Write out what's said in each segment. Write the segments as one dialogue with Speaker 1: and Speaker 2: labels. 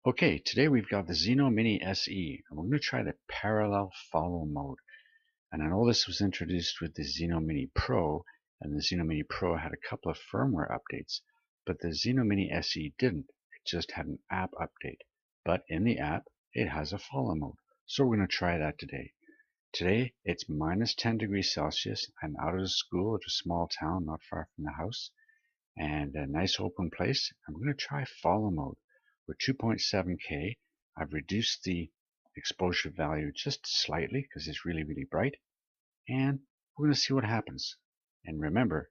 Speaker 1: Okay, today we've got the Zino Mini SE, and we're going to try the parallel follow mode. And I know this was introduced with the Zino Mini Pro, and the Zino Mini Pro had a couple of firmware updates, but the Zino Mini SE didn't. It just had an app update. But in the app, it has a follow mode. So we're going to try that today. Today, it's minus 10 degrees Celsius. I'm out of the school at a small town not far from the house, and a nice open place. I'm going to try follow mode with 2.7K. I've reduced the exposure value just slightly because it's really bright, and we're going to see what happens. And remember,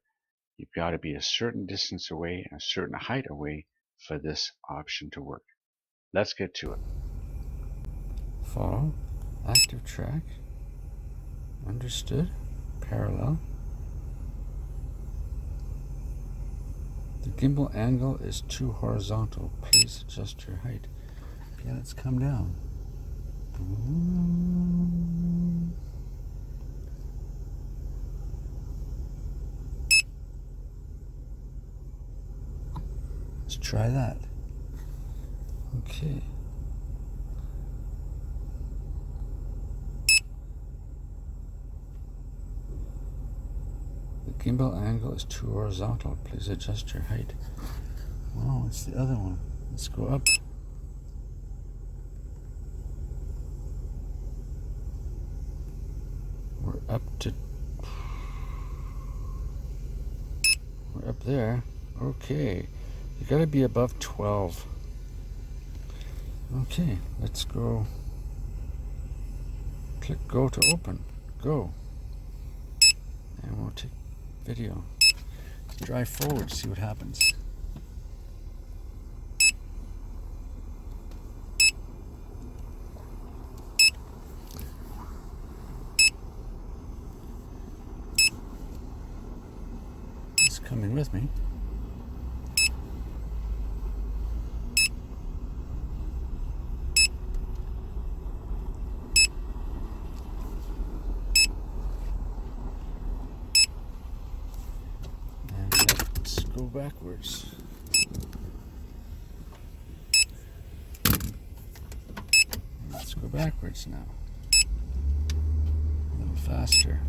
Speaker 1: you've got to be a certain distance away and a certain height away for this option to work. Let's get to it.
Speaker 2: Follow, active track, understood, parallel. The gimbal angle is too horizontal. Please adjust your height. Yeah, let's come down. Let's try that. Okay. The gimbal angle is too horizontal. Please adjust your height. Oh, it's the other one. Let's go up. We're up there. Okay. You gotta be above 12. Okay, let's go. Click go to open. Go. And we'll take video. Drive forward, see what happens. It's coming with me. And let's go backwards. Let's go backwards now. A little faster.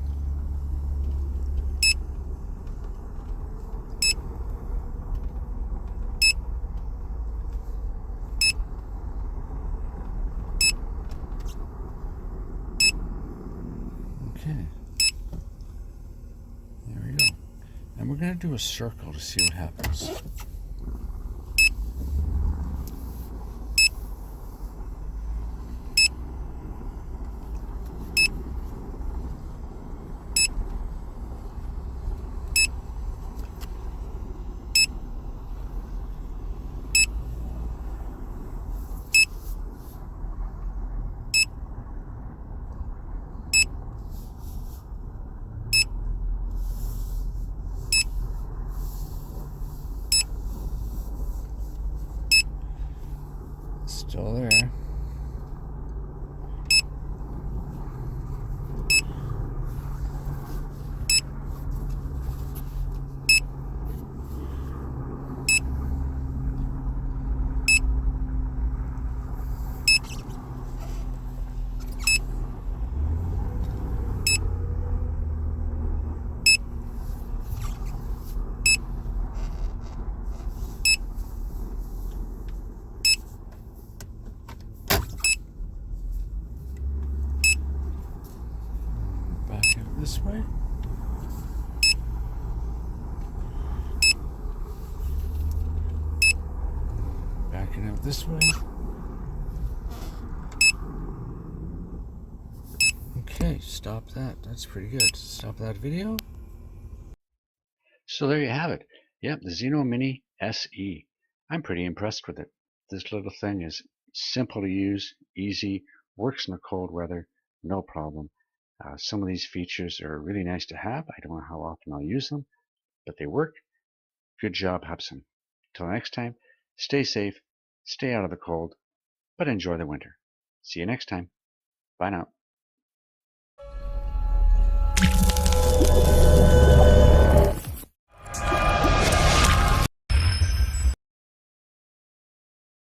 Speaker 2: Okay. There we go. And we're going to do a circle to see what happens. Still there. This way. Backing out this way. Okay, stop that. That's pretty good. Stop that video.
Speaker 1: So there you have it. Yep, the Zino Mini SE. I'm pretty impressed with it. This little thing is simple to use, easy, works in the cold weather, no problem. Some of these features are really nice to have. I don't know how often I'll use them, but they work. Good job, HUBSAN. Till next time, stay safe, stay out of the cold, but enjoy the winter. See you next time. Bye now.